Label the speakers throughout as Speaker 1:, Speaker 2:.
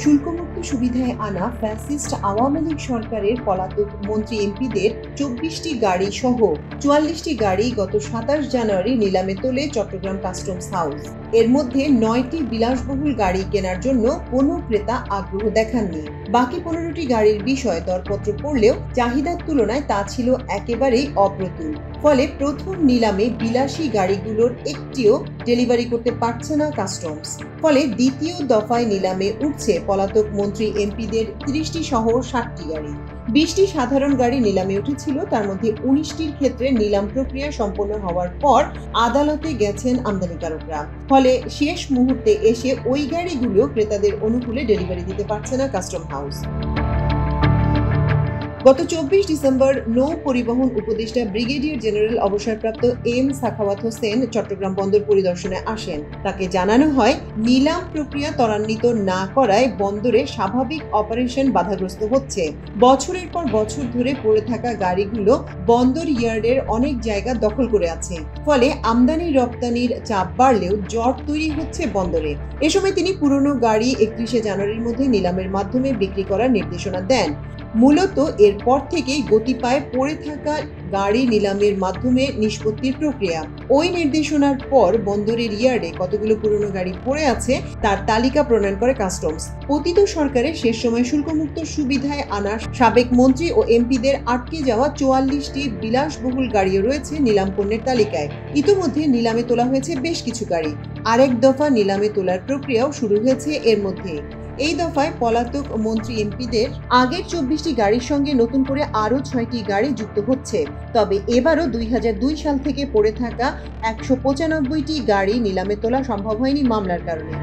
Speaker 1: শুল্কমুক্ত সুবিধায় আনা ফ্যাসিস্ট আওয়ামী লীগ সরকারের পলাতক মন্ত্রী এমপিদের ২৪টি গাড়ি সহ ৪৪টি গাড়ি গত ২৭ জানুয়ারি নিলামে তোলে চট্টগ্রাম কাস্টমস হাউস। এর মধ্যে ৯টি বিলাসবহুল গাড়ি কেনার জন্য কোনো ক্রেতা আগ্রহ দেখাননি। বাকি ১৫টি গাড়ির বিষয়ে দরপত্র পড়লেও চাহিদার তুলনায় তা ছিল একেবারেই অপ্রতুল। ফলে প্রথম নিলামে বিলাসী গাড়িগুলোর একটিও ডেলিভারি করতে পারছে না কাস্টমস। ফলে দ্বিতীয় দফায় নিলামে উঠছে পলাতক মন্ত্রী এমপিদের ৩০টি সহ ৬০টি গাড়ি। ২০টি সাধারণ গাড়ি নিলামে উঠেছিল, তার মধ্যে ১৯টির ক্ষেত্রে নিলাম প্রক্রিয়া সম্পন্ন হওয়ার পর আদালতে গেছেন আমদানিকারকরা। ফলে শেষ মুহূর্তে এসে ওই গাড়িগুলো ক্রেতাদের অনুকূলে ডেলিভারি দিতে পারছে না কাস্টম হাউস। গত ২৪ ডিসেম্বর নৌ পরিবহন উপদেষ্টা ব্রিগেডিয়ার জেনারেল অবসরপ্রাপ্ত এম সাখাওয়াত হোসেন চট্টগ্রাম বন্দর পরিদর্শনে আসেন। তাকে জানানো হয়, নিলাম প্রক্রিয়া ত্বরান্বিত না করায় বন্দরে স্বাভাবিক অপারেশন বাধাগ্রস্ত হচ্ছে। বছরের পর বছর ধরে পড়ে থাকা গাড়িগুলো বন্দর ইয়ার্ডের অনেক জায়গা দখল করে আছে। ফলে আমদানি রপ্তানির চাপ বাড়লেও জট তৈরি হচ্ছে বন্দরে। এ সময় তিনি পুরনো গাড়ি ৩১ জানুয়ারির মধ্যে নিলামের মাধ্যমে বিক্রি করার নির্দেশনা দেন। মূলত এরপর থেকেই গতি পায় পড়ে থাকা গাড়ি নিলামের মাধ্যমে নিষ্পত্তির প্রক্রিয়া। ওই নির্দেশনার পর বন্দরের ইয়ার্ডে কতগুলো পুরনো গাড়ি পড়ে আছে তার তালিকা প্রণয়ন করে কাস্টমস। অতীত সরকারের শেষ সময় শুল্কমুক্ত সুবিধায় আনা সাবেক মন্ত্রী ও এমপিদের আটকে যাওয়া ৪৪টি বিলাসবহুল গাড়িও রয়েছে নিলাম পণ্যের তালিকায়। ইতিমধ্যে নিলামে তোলা হয়েছে বেশ কিছু গাড়ি। আরেক দফা নিলামে তোলার প্রক্রিয়াও শুরু হয়েছে এর মধ্যে। এই দফায় পলাতক মন্ত্রী এমপিদের আগের ২৪টি গাড়ির সঙ্গে নতুন করে আরও ৬টি গাড়ি যুক্ত হচ্ছে। তবে এবারও ২০০২ সাল থেকে পড়ে থাকা ১৯৫টি গাড়ি নিলামে তোলা সম্ভব হয়নি মামলার কারণে।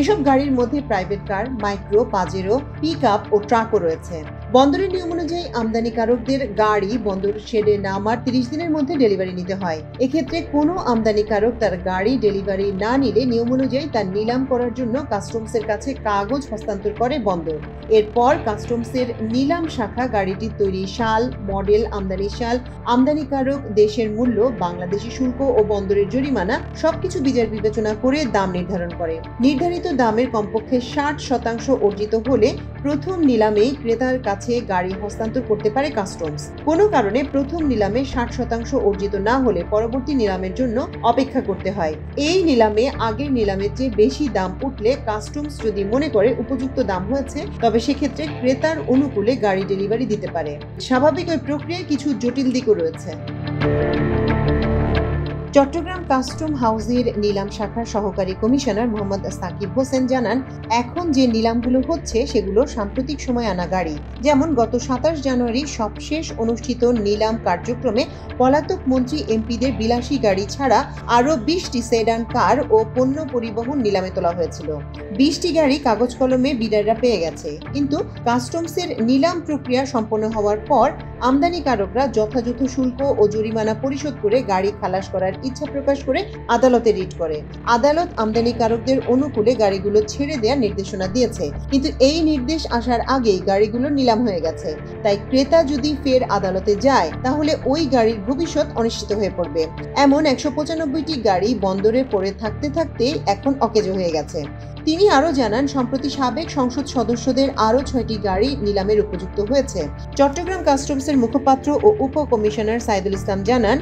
Speaker 1: এসব গাড়ির মধ্যে private car, micro, Pajero, pickup ও ট্রাকও রয়েছে। বন্দরের নিয়ম অনুযায়ী আমদানিকারকদের গাড়ি বন্দর শেডে নামার ৩০ দিনের মধ্যে ডেলিভারি নিতে হয়। এক্ষেত্রে কোনো আমদানিকারক তার গাড়ি ডেলিভারি না নিলে নিয়ম অনুযায়ী তার নিলাম করার জন্য কাস্টমসের কাছে কাগজ হস্তান্তর করে বন্দর। এরপর কাস্টমসের নিলাম শাখা গাড়িটির তৈরি সাল, মডেল, আমদানি সাল, আমদানিকারক, দেশের মূল্য, বাংলাদেশি শুল্ক ও বন্দরের জরিমানা সবকিছু বিচার বিবেচনা করে দাম নির্ধারণ করে। নির্ধারিত দামের কমপক্ষে ৬০% অর্জিত হলে প্রথম নিলামেই ক্রেতার কাছে গাড়ি হস্তান্তর করতে পারে কাস্টমস। কোনো কারণে প্রথম নিলামে ৬০% অর্জিত না হলে পরবর্তী নিলামের জন্য অপেক্ষা করতে হয়। এই নিলামে আগের নিলামের চেয়ে বেশি দাম উঠলে কাস্টমস যদি মনে করে উপযুক্ত দাম হয়েছে তবে সেক্ষেত্রে ক্রেতার অনুকূলে গাড়ি ডেলিভারি দিতে পারে। স্বাভাবিক ওই প্রক্রিয়ায় কিছু জটিল দিকও রয়েছে। চট্টগ্রাম কাস্টম হাউসের নিলাম শাখার সহকারী কমিশনার মোহাম্মদ সাকিব হোসেন জানান, এখন যে নিলামগুলো হচ্ছে সেগুলো সাম্প্রতিক সময় আনা গাড়ি। যেমন গত ২৭ জানুয়ারি সবশেষ অনুষ্ঠিত নিলাম কার্যক্রমে পলাতক মন্ত্রী এমপিদের বিলাসী গাড়ি ছাড়া আরও ২০টি সেডান কার ও পণ্য পরিবহন নিলামে তোলা হয়েছিল। ২০টি গাড়ি কাগজ কলমে বিডাররা পেয়ে গেছে, কিন্তু কাস্টমসের নিলাম প্রক্রিয়া সম্পন্ন হওয়ার পর আমদানিকারকরা যথাযথ শুল্ক ও জরিমানা পরিশোধ করে গাড়ি খালাস করার ইচ্ছা প্রকাশ করে আদালতে রিট করে। আদালত আমদানিকারকদের অনুকূলে গাড়িগুলো ছেড়ে দেওয়ার নির্দেশনা দিয়েছে, কিন্তু এই নির্দেশ আসার আগেই গাড়িগুলো নিলাম হয়ে গেছে। তাই ক্রেতা যদি ফের আদালতে যায় তাহলে ওই গাড়ির ভবিষ্যৎ অনিশ্চিত হয়ে পড়বে। এমন ১৯৫টি গাড়ি বন্দরে পড়ে থাকতে থাকতে এখন অকেজো হয়ে গেছে। তিনি আরও জানান, সম্প্রতি সাবেক সংসদ সদস্যদের আরও ৬টি গাড়ি নিলামের উপযুক্ত হয়েছে। চট্টগ্রাম কাস্টমসের মুখপাত্র ও উপ কমিশনার সাইদুল ইসলাম জানান,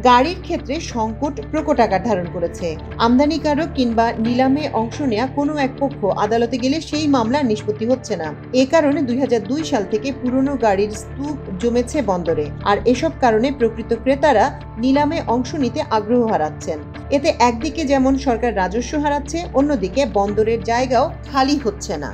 Speaker 1: গাড়ির ক্ষেত্রে সংকট প্রকট আকার ধারণ করেছে। আমদানিকারক কিংবা নিলামে অংশ নেওয়া কোনো এক পক্ষ আদালতে গেলে সেই মামলা নিষ্পত্তি হচ্ছে না। এ কারণে ২০০২ সাল থেকে পুরনো গাড়ির স্তূপ জমেছে বন্দরে। আর এসব কারণে প্রকৃত ক্রেতারা নিলামে অংশ নিতে আগ্রহ হারাচ্ছেন। এতে একদিকে যেমন সরকার রাজস্ব হারাচ্ছে, অন্যদিকে বন্দরের জায়গাও খালি হচ্ছে না।